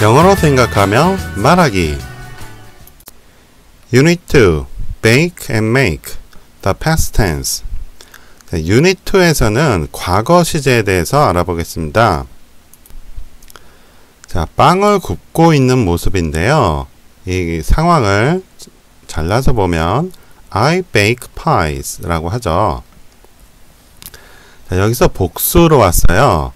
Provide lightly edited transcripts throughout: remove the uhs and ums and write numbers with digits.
영어로 생각하며 말하기. Unit 2. Bake and make. The past tense. Unit 2에서는 과거 시제에 대해서 알아보겠습니다. 자, 빵을 굽고 있는 모습인데요. 이 상황을 잘라서 보면 I bake pies 라고 하죠. 자, 여기서 복수로 왔어요.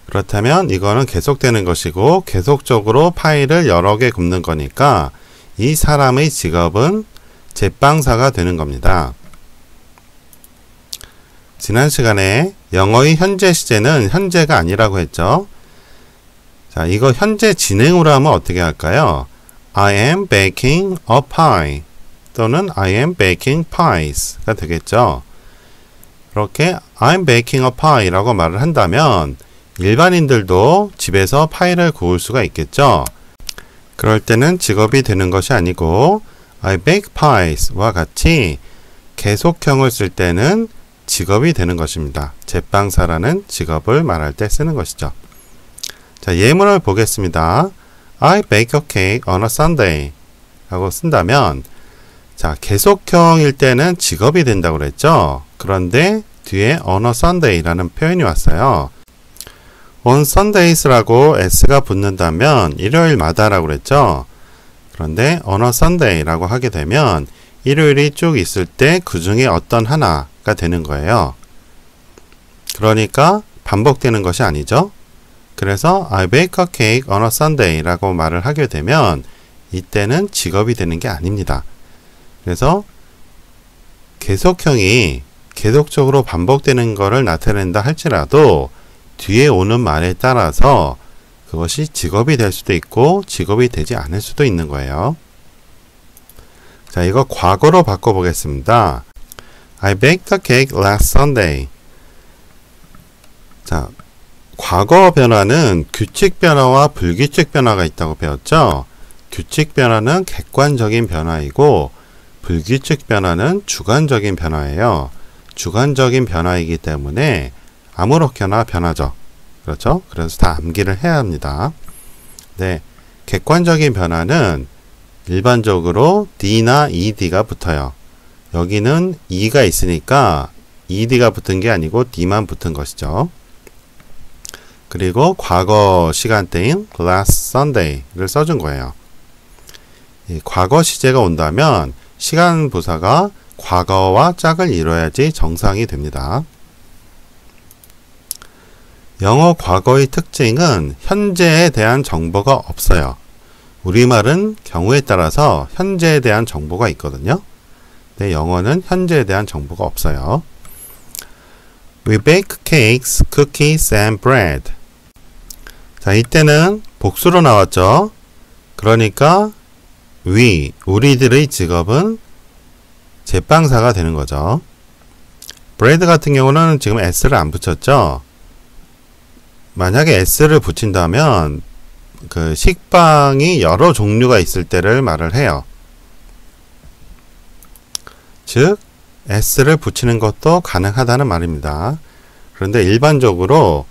그렇다면 이거는 계속되는 것이고 계속적으로 파이를 여러 개 굽는 거니까 이 사람의 직업은 제빵사가 되는 겁니다. 지난 시간에 영어의 현재 시제는 현재가 아니라고 했죠. 자, 이거 현재 진행으로 하면 어떻게 할까요? I am baking a pie 또는 I am baking pies가 되겠죠. 그렇게 I'm baking a pie 라고 말을 한다면 일반인들도 집에서 파이를 구울 수가 있겠죠. 그럴 때는 직업이 되는 것이 아니고 I bake pies와 같이 계속형을 쓸 때는 직업이 되는 것입니다. 제빵사라는 직업을 말할 때 쓰는 것이죠. 자, 예문을 보겠습니다. I bake a cake on a Sunday 라고 쓴다면, 자, 계속형일 때는 직업이 된다고 그랬죠. 그런데 뒤에 on a Sunday 라는 표현이 왔어요. on Sundays라고 s가 붙는다면 일요일마다 라고 그랬죠. 그런데 on a Sunday 라고 하게 되면 일요일이 쭉 있을 때 그 중에 어떤 하나가 되는 거예요. 그러니까 반복되는 것이 아니죠. 그래서 I bake a cake on a Sunday 라고 말을 하게 되면 이때는 직업이 되는 게 아닙니다. 그래서 계속형이 계속적으로 반복되는 것을 나타낸다 할지라도 뒤에 오는 말에 따라서 그것이 직업이 될 수도 있고 직업이 되지 않을 수도 있는 거예요. 자, 이거 과거로 바꿔보겠습니다. I baked a cake last Sunday. 자, 과거 변화는 규칙 변화와 불규칙 변화가 있다고 배웠죠. 규칙 변화는 객관적인 변화이고 불규칙 변화는 주관적인 변화예요. 주관적인 변화이기 때문에 아무렇게나 변하죠. 그렇죠? 그래서 다 암기를 해야 합니다. 네, 객관적인 변화는 일반적으로 D나 ED가 붙어요. 여기는 E가 있으니까 ED가 붙은 게 아니고 D만 붙은 것이죠. 그리고 과거 시간대인 last Sunday를 써준 거예요. 이 과거 시제가 온다면 시간 부사가 과거와 짝을 이뤄야지 정상이 됩니다. 영어 과거의 특징은 현재에 대한 정보가 없어요. 우리말은 경우에 따라서 현재에 대한 정보가 있거든요. 근데 영어는 현재에 대한 정보가 없어요. We bake cakes, cookies and bread. 자, 이때는 복수로 나왔죠. 그러니까 우리들의 직업은 제빵사가 되는 거죠. bread 같은 경우는 지금 s를 안 붙였죠. 만약에 s를 붙인다면 그 식빵이 여러 종류가 있을 때를 말을 해요. 즉 s를 붙이는 것도 가능하다는 말입니다. 그런데 일반적으로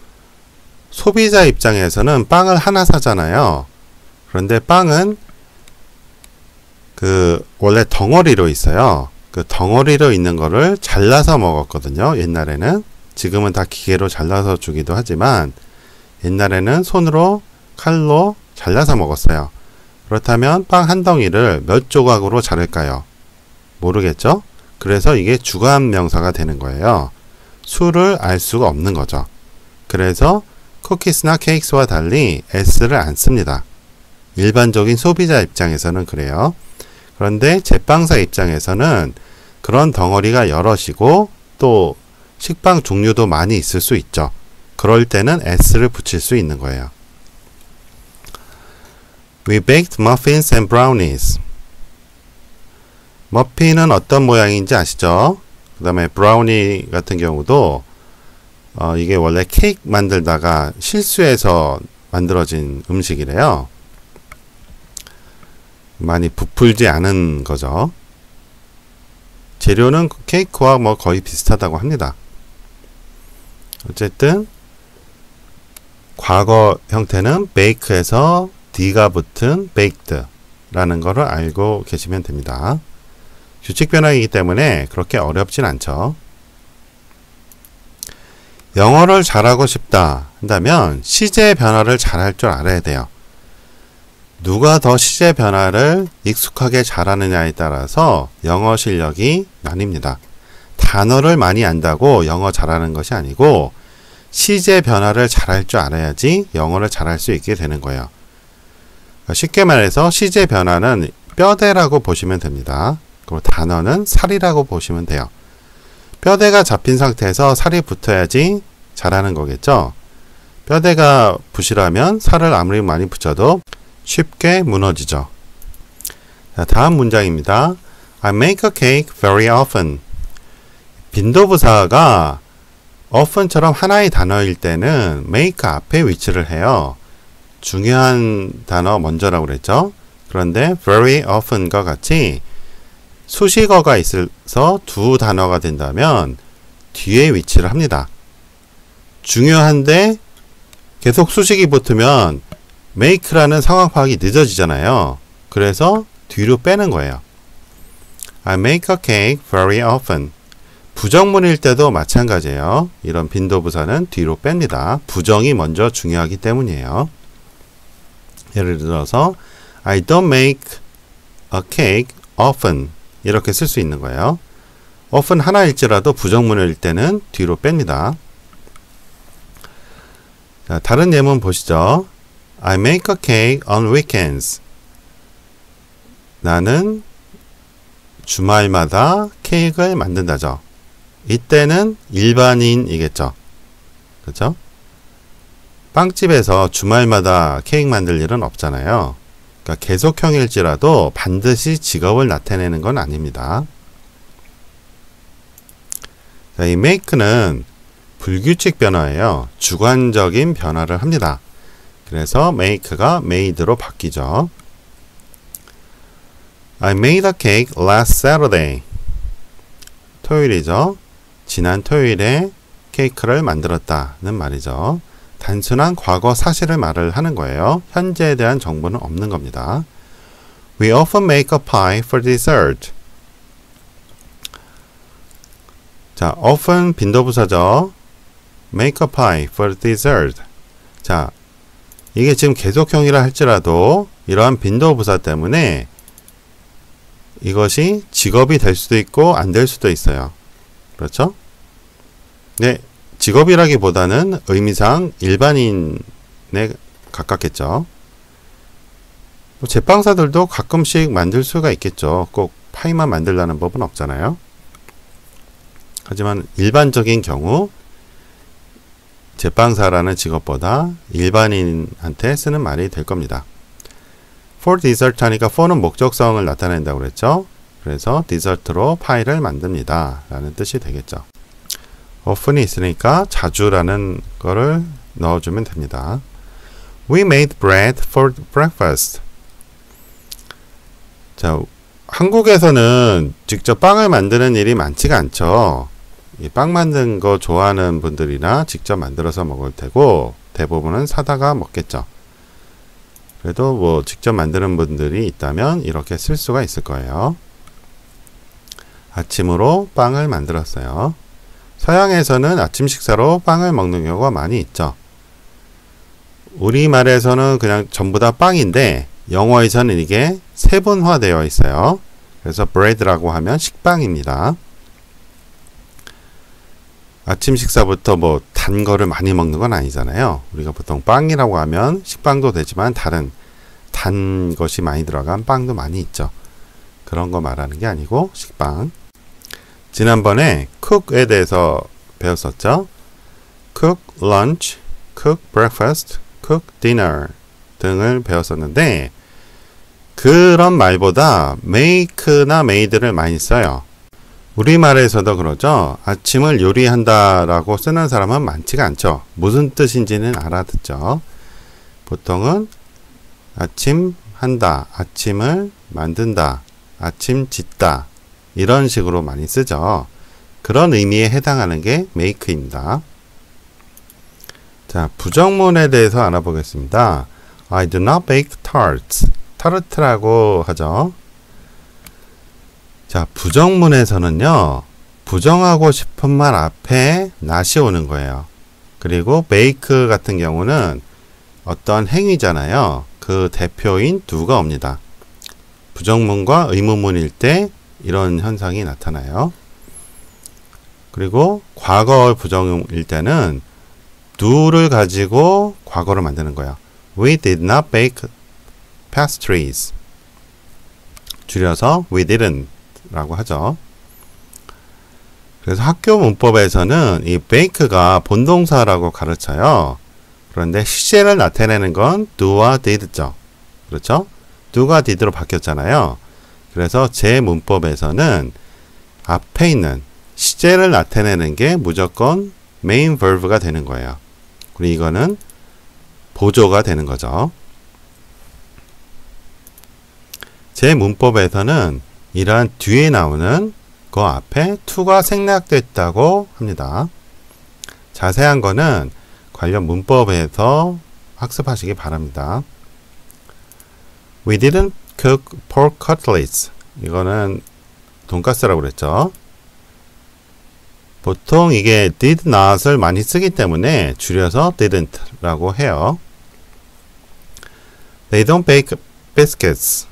소비자 입장에서는 빵을 하나 사잖아요. 그런데 빵은 원래 덩어리로 있어요. 그 덩어리로 있는 거를 잘라서 먹었거든요. 옛날에는. 지금은 다 기계로 잘라서 주기도 하지만 옛날에는 손으로 칼로 잘라서 먹었어요. 그렇다면 빵 한 덩이를 몇 조각으로 자를까요? 모르겠죠? 그래서 이게 주관 명사가 되는 거예요. 수를 알 수가 없는 거죠. 그래서 쿠키스나 케이크스와 달리 s를 안 씁니다. 일반적인 소비자 입장에서는 그래요. 그런데 제빵사 입장에서는 그런 덩어리가 여럿이고 또 식빵 종류도 많이 있을 수 있죠. 그럴 때는 s를 붙일 수 있는 거예요. We baked muffins and brownies. 머핀은 어떤 모양인지 아시죠? 그 다음에 브라우니 같은 경우도 이게 원래 케이크 만들다가 실수해서 만들어진 음식이래요. 많이 부풀지 않은 거죠. 재료는 케이크와 뭐 거의 비슷하다고 합니다. 어쨌든 과거 형태는 bake에서 D가 붙은 baked라는 것을 알고 계시면 됩니다. 규칙 변화이기 때문에 그렇게 어렵진 않죠. 영어를 잘하고 싶다 한다면 시제 변화를 잘할 줄 알아야 돼요. 누가 더 시제 변화를 익숙하게 잘하느냐에 따라서 영어 실력이 나뉩니다. 단어를 많이 안다고 영어 잘하는 것이 아니고 시제 변화를 잘할 줄 알아야지 영어를 잘할 수 있게 되는 거예요. 쉽게 말해서 시제 변화는 뼈대라고 보시면 됩니다. 그리고 단어는 살이라고 보시면 돼요. 뼈대가 잡힌 상태에서 살이 붙어야지 잘하는 거겠죠. 뼈대가 부실하면 살을 아무리 많이 붙여도 쉽게 무너지죠. 자, 다음 문장입니다. I make a cake very often. 빈도부사가 often처럼 하나의 단어일 때는 make 앞에 위치를 해요. 중요한 단어 먼저라고 그랬죠. 그런데 very often과 같이 수식어가 있어서 두 단어가 된다면 뒤에 위치를 합니다. 중요한데 계속 수식이 붙으면 make라는 상황 파악이 늦어지잖아요. 그래서 뒤로 빼는 거예요. I make a cake very often. 부정문일 때도 마찬가지예요. 이런 빈도부사는 뒤로 뺍니다. 부정이 먼저 중요하기 때문이에요. 예를 들어서 I don't make a cake often 이렇게 쓸 수 있는 거예요. often 하나일지라도 부정문일 때는 뒤로 뺍니다. 자, 다른 예문 보시죠. I make a cake on weekends. 나는 주말마다 케이크를 만든다죠. 이때는 일반인이겠죠. 그렇죠? 빵집에서 주말마다 케이크 만들 일은 없잖아요. 그러니까 계속형일지라도 반드시 직업을 나타내는 건 아닙니다. 자, 이 make는 불규칙 변화예요. 주관적인 변화를 합니다. 그래서 make가 made로 바뀌죠. I made a cake last Saturday. 토요일이죠. 지난 토요일에 케이크를 만들었다는 말이죠. 단순한 과거 사실을 말을 하는 거예요. 현재에 대한 정보는 없는 겁니다. We often make a pie for dessert. 자, often 빈도부사죠. make a pie for dessert. 자, 이게 지금 계속형이라 할지라도 이러한 빈도부사 때문에 이것이 직업이 될 수도 있고 안 될 수도 있어요. 그렇죠? 네, 직업이라기보다는 의미상 일반인에 가깝겠죠. 제빵사들도 가끔씩 만들 수가 있겠죠. 꼭 파이만 만들라는 법은 없잖아요. 하지만 일반적인 경우 제빵사라는 직업보다 일반인한테 쓰는 말이 될 겁니다. For dessert 하니까 for는 목적성을 나타낸다고 그랬죠. 그래서 디저트로 파이를 만듭니다 라는 뜻이 되겠죠. often이 있으니까 자주라는 거를 넣어주면 됩니다. We made bread for breakfast. 자, 한국에서는 직접 빵을 만드는 일이 많지가 않죠. 이 빵 만든 거 좋아하는 분들이나 직접 만들어서 먹을 테고 대부분은 사다가 먹겠죠. 그래도 뭐 직접 만드는 분들이 있다면 이렇게 쓸 수가 있을 거예요. 아침으로 빵을 만들었어요. 서양에서는 아침 식사로 빵을 먹는 경우가 많이 있죠. 우리말에서는 그냥 전부 다 빵인데 영어에서는 이게 세분화되어 있어요. 그래서 bread라고 하면 식빵입니다. 아침 식사부터 뭐 단 거를 많이 먹는 건 아니잖아요. 우리가 보통 빵이라고 하면 식빵도 되지만 다른 단 것이 많이 들어간 빵도 많이 있죠. 그런 거 말하는 게 아니고 식빵. 지난번에 cook에 대해서 배웠었죠. cook lunch, cook breakfast, cook dinner 등을 배웠었는데 그런 말보다 make나 made를 많이 써요. 우리말에서도 그러죠. 아침을 요리한다 라고 쓰는 사람은 많지가 않죠. 무슨 뜻인지는 알아듣죠. 보통은 아침 한다, 아침을 만든다, 아침 짓다 이런 식으로 많이 쓰죠. 그런 의미에 해당하는 게 make입니다. 자, 부정문에 대해서 알아보겠습니다. I do not bake tarts. 타르트라고 하죠. 자, 부정문에서는요. 부정하고 싶은 말 앞에 not이 오는 거예요. 그리고 bake 같은 경우는 어떤 행위잖아요. 그 대표인 do가 옵니다. 부정문과 의문문일 때 이런 현상이 나타나요. 그리고 과거 부정일 때는 do를 가지고 과거를 만드는 거예요. We did not bake pastries. 줄여서 we didn't 라고 하죠. 그래서 학교 문법에서는 이 bake가 본동사라고 가르쳐요. 그런데 시제를 나타내는 건 do와 did죠. 그렇죠? do가 did로 바뀌었잖아요. 그래서 제 문법에서는 앞에 있는 시제를 나타내는 게 무조건 main verb가 되는 거예요. 그리고 이거는 보조가 되는 거죠. 제 문법에서는 이러한 뒤에 나오는 그 앞에 to가 생략됐다고 합니다. 자세한 거는 관련 문법에서 학습하시기 바랍니다. We didn't cook pork cutlets. 이거는 돈가스라고 그랬죠. 보통 이게 did not을 많이 쓰기 때문에 줄여서 didn't 라고 해요. They don't bake biscuits.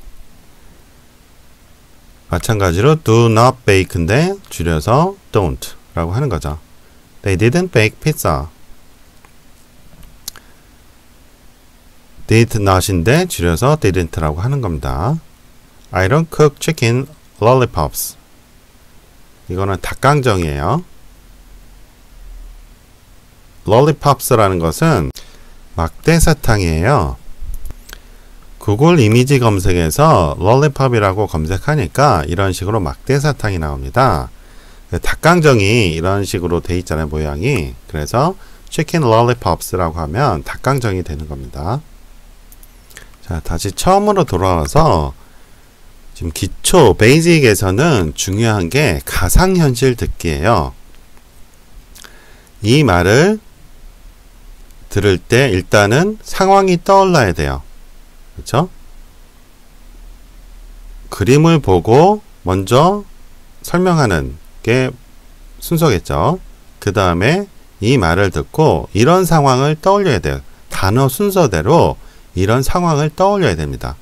마찬가지로 do not bake인데 줄여서 don't 라고 하는 거죠. They didn't bake pizza. did not인데 줄여서 didn't 라고 하는 겁니다. I don't cook chicken lollipops. 이거는 닭강정이에요. lollipops라는 것은 막대사탕이에요. 구글 이미지 검색에서 lollipop이라고 검색하니까 이런 식으로 막대사탕이 나옵니다. 닭강정이 이런 식으로 돼 있잖아요, 모양이. 그래서 chicken lollipops라고 하면 닭강정이 되는 겁니다. 자, 다시 처음으로 돌아와서 지금 기초 베이직에서는 중요한 게 가상현실 듣기예요. 이 말을 들을 때 일단은 상황이 떠올라야 돼요. 그렇죠? 그림을 보고 먼저 설명하는 게 순서겠죠. 그 다음에 이 말을 듣고 이런 상황을 떠올려야 돼요. 단어 순서대로 이런 상황을 떠올려야 됩니다.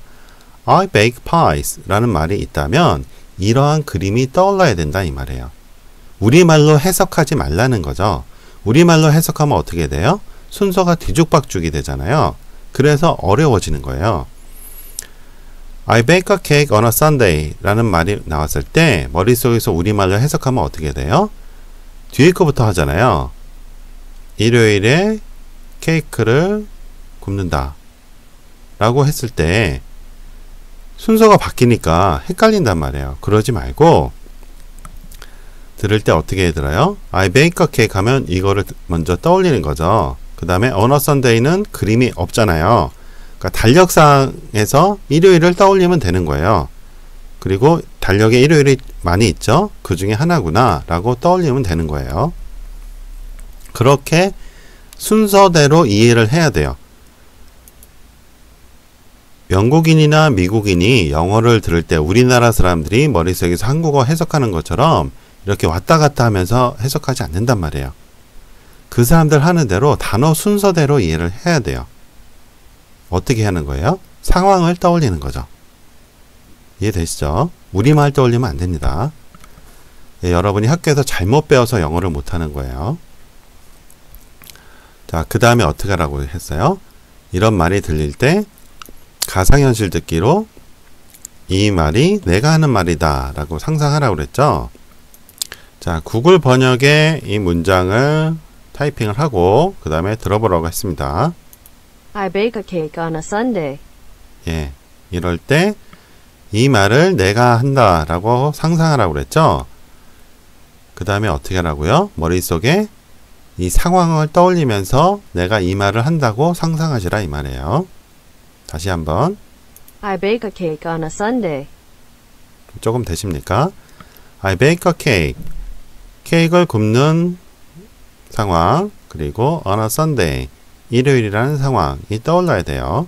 I bake pies 라는 말이 있다면 이러한 그림이 떠올라야 된다 이 말이에요. 우리말로 해석하지 말라는 거죠. 우리말로 해석하면 어떻게 돼요? 순서가 뒤죽박죽이 되잖아요. 그래서 어려워지는 거예요. I bake a cake on a Sunday 라는 말이 나왔을 때 머릿속에서 우리말로 해석하면 어떻게 돼요? 뒤에 거부터 하잖아요. 일요일에 케이크를 굽는다 라고 했을 때 순서가 바뀌니까 헷갈린단 말이에요. 그러지 말고 들을 때 어떻게 들어요? I bake a cake 하면 이거를 먼저 떠올리는 거죠. 그 다음에 on a Sunday는 그림이 없잖아요. 그러니까 달력상에서 일요일을 떠올리면 되는 거예요. 그리고 달력에 일요일이 많이 있죠. 그 중에 하나구나 라고 떠올리면 되는 거예요. 그렇게 순서대로 이해를 해야 돼요. 영국인이나 미국인이 영어를 들을 때 우리나라 사람들이 머릿속에서 한국어 해석하는 것처럼 이렇게 왔다 갔다 하면서 해석하지 않는단 말이에요. 그 사람들 하는 대로 단어 순서대로 이해를 해야 돼요. 어떻게 하는 거예요? 상황을 떠올리는 거죠. 이해되시죠? 우리말 떠올리면 안 됩니다. 예, 여러분이 학교에서 잘못 배워서 영어를 못하는 거예요. 자, 그 다음에 어떻게 하라고 했어요? 이런 말이 들릴 때 가상현실 듣기로 이 말이 내가 하는 말이다 라고 상상하라고 그랬죠. 자, 구글 번역에 이 문장을 타이핑을 하고 그 다음에 들어보라고 했습니다. I bake a cake on a Sunday. 예, 이럴 때 이 말을 내가 한다 라고 상상하라고 그랬죠. 그 다음에 어떻게 하라고요? 머릿속에 이 상황을 떠올리면서 내가 이 말을 한다고 상상하시라 이 말이에요. 다시 한번. I bake a cake on a Sunday. 조금 되십니까? I bake a cake. 케이크를 굽는 상황, 그리고 on a Sunday. 일요일이라는 상황이 떠올라야 돼요.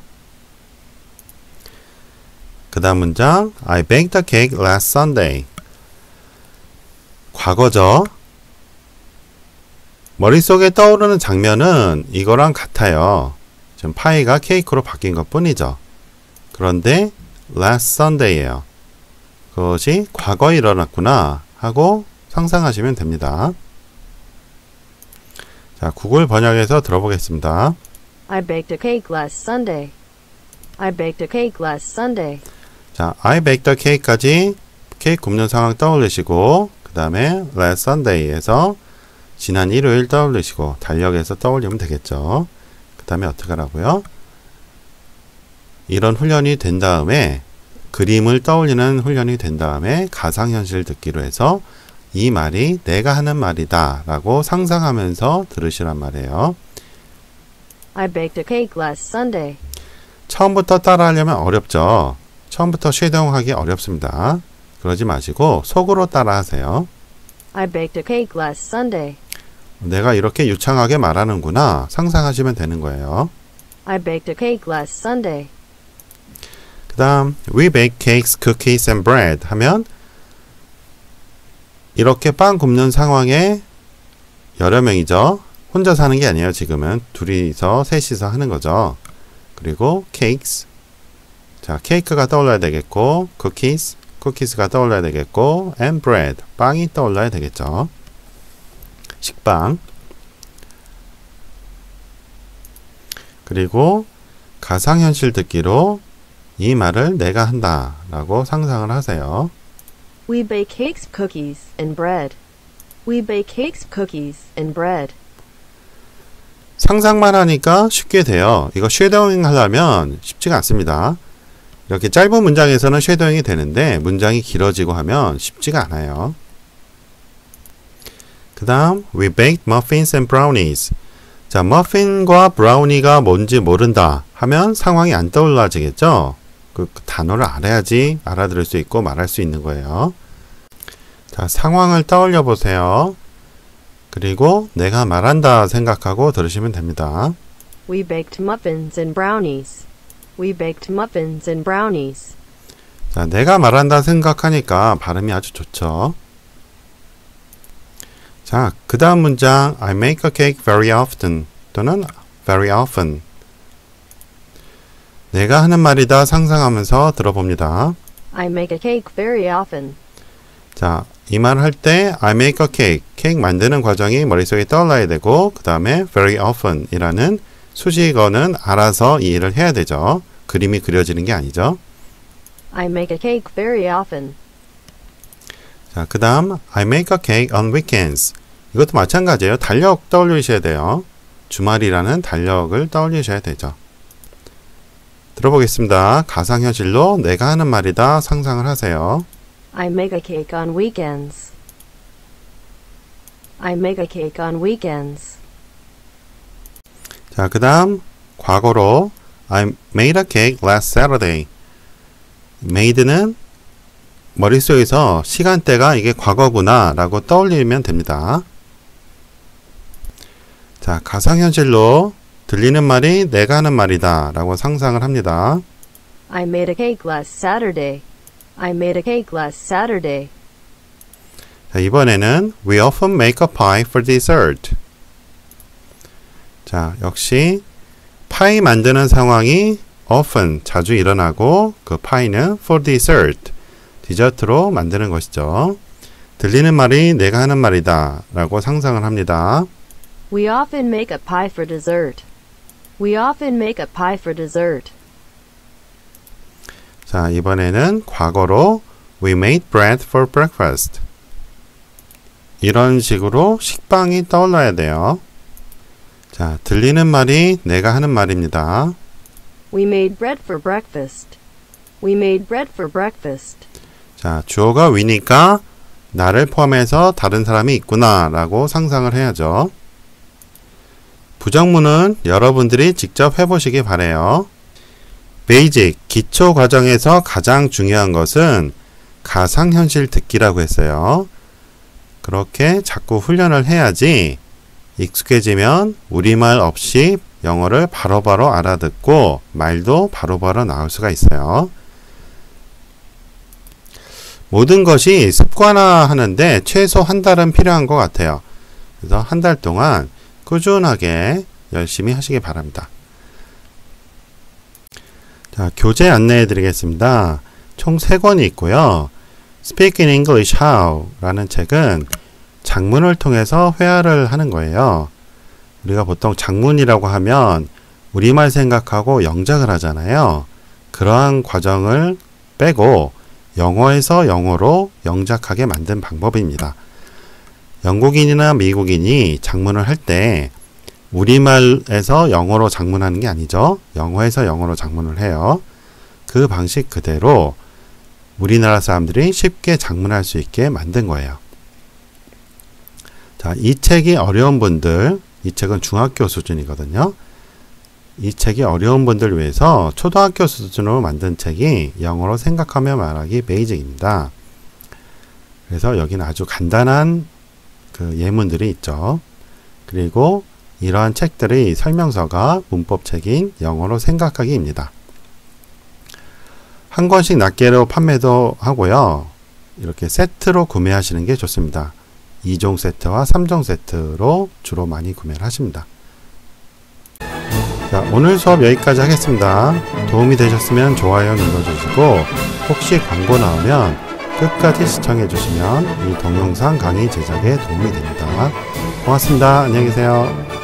그 다음 문장 I baked the cake last Sunday. 과거죠. 머릿속에 떠오르는 장면은 이거랑 같아요. 지금 파이가 케이크로 바뀐 것 뿐이죠. 그런데 last Sunday예요. 그것이 과거에 일어났구나 하고 상상하시면 됩니다. 자, 구글 번역해서 들어보겠습니다. I baked a cake last Sunday. I baked a cake last Sunday. 자, I baked a cake까지 케이크 굽는 상황 떠올리시고 그 다음에 last Sunday에서 지난 일요일 떠올리시고 달력에서 떠올리면 되겠죠. 그 다음에 어떻게 하라고요? 이런 훈련이 된 다음에 그림을 떠올리는 훈련이 된 다음에 가상현실 듣기로 해서 이 말이 내가 하는 말이다 라고 상상하면서 들으시란 말이에요. I baked a cake last Sunday. 처음부터 따라하려면 어렵죠. 처음부터 쉐도잉하기 어렵습니다. 그러지 마시고 속으로 따라하세요. I baked a cake last Sunday. 내가 이렇게 유창하게 말하는구나 상상하시면 되는 거예요. I baked a cake last Sunday. 그 다음 We bake cakes, cookies and bread 하면 이렇게 빵 굽는 상황에 여러 명이죠. 혼자 사는 게 아니에요. 지금은 둘이서 셋이서 하는 거죠. 그리고 cakes, 자 케이크가 떠올라야 되겠고 cookies, 쿠키스가 떠올라야 되겠고 and bread, 빵이 떠올라야 되겠죠. 식빵. 그리고 가상현실 듣기로 이 말을 내가 한다 라고 상상을 하세요. We bake cakes, cookies, and bread. We bake cakes, cookies, and bread. 상상만 하니까 쉽게 돼요. 이거 쉐도잉 하려면 쉽지가 않습니다. 이렇게 짧은 문장에서는 쉐도잉이 되는데 문장이 길어지고 하면 쉽지가 않아요. 그 다음 We baked muffins and brownies. 자, 머핀과 브라우니가 뭔지 모른다 하면 상황이 안 떠올라지겠죠? 그 단어를 알아야지 알아들을 수 있고 말할 수 있는 거예요. 자, 상황을 떠올려 보세요. 그리고 내가 말한다 생각하고 들으시면 됩니다. We baked muffins and brownies. We baked muffins and brownies. 자, 내가 말한다 생각하니까 발음이 아주 좋죠. 자, 그 다음 문장 I make a cake very often 또는 very often. 내가 하는 말이다 상상하면서 들어봅니다. I make a cake very often. 자, 이 말을 할 때 I make a cake, 케이크 만드는 과정이 머릿속에 떠올라야 되고 그 다음에 very often 이라는 수식어는 알아서 이 일을 해야 되죠. 그림이 그려지는 게 아니죠. I make a cake very often. 자, 그 다음 I make a cake on weekends. 이것도 마찬가지예요. 달력 떠올리셔야 돼요. 주말이라는 달력을 떠올리셔야 되죠. 들어보겠습니다. 가상현실로 내가 하는 말이다 상상을 하세요. I make a cake on weekends. I make a cake on weekends. 자, 그 다음 과거로 I made a cake last Saturday. made는 머릿속에서 시간대가 이게 과거구나 라고 떠올리면 됩니다. 자, 가상현실로 들리는 말이 내가 하는 말이다 라고 상상을 합니다. I made a cake last Saturday. I made a cake last Saturday. 자, 이번에는 We often make a pie for dessert. 자, 역시 파이 만드는 상황이 often 자주 일어나고 그 파이는 for dessert 디저트로 만드는 것이죠. 들리는 말이 내가 하는 말이다 라고 상상을 합니다. We often make a pie for dessert. We often make a pie for dessert. 자, 이번에는 과거로 We made bread for breakfast. 이런 식으로 식빵이 떠올라야 돼요. 자, 들리는 말이 내가 하는 말입니다. We made bread for breakfast. We made bread for breakfast. 자, 주어가 we니까 나를 포함해서 다른 사람이 있구나 라고 상상을 해야죠. 부정문은 여러분들이 직접 해보시기 바래요. 베이직, 기초 과정에서 가장 중요한 것은 가상현실 듣기라고 했어요. 그렇게 자꾸 훈련을 해야지 익숙해지면 우리말 없이 영어를 바로바로 알아듣고 말도 바로바로 나올 수가 있어요. 모든 것이 습관화하는데 최소 한 달은 필요한 것 같아요. 그래서 한 달 동안 꾸준하게 열심히 하시기 바랍니다. 자, 교재 안내해 드리겠습니다. 총 3권이 있고요. Speak in English How 라는 책은 작문을 통해서 회화를 하는 거예요. 우리가 보통 작문이라고 하면 우리말 생각하고 영작을 하잖아요. 그러한 과정을 빼고 영어에서 영어로 영작하게 만든 방법입니다. 영국인이나 미국인이 작문을 할 때 우리말에서 영어로 작문하는 게 아니죠. 영어에서 영어로 작문을 해요. 그 방식 그대로 우리나라 사람들이 쉽게 작문할 수 있게 만든 거예요. 자, 이 책이 어려운 분들, 이 책은 중학교 수준이거든요. 이 책이 어려운 분들 위해서 초등학교 수준으로 만든 책이 영어로 생각하며 말하기 베이직입니다. 그래서 여기는 아주 간단한 그 예문들이 있죠. 그리고 이러한 책들의 설명서가 문법책인 영어로 생각하기입니다. 한 권씩 낱개로 판매도 하고요. 이렇게 세트로 구매하시는 게 좋습니다. 2종 세트와 3종 세트로 주로 많이 구매를 하십니다. 자, 오늘 수업 여기까지 하겠습니다. 도움이 되셨으면 좋아요 눌러주시고 혹시 광고 나오면 끝까지 시청해 주시면 이 동영상 강의 제작에 도움이 됩니다. 고맙습니다. 안녕히 계세요.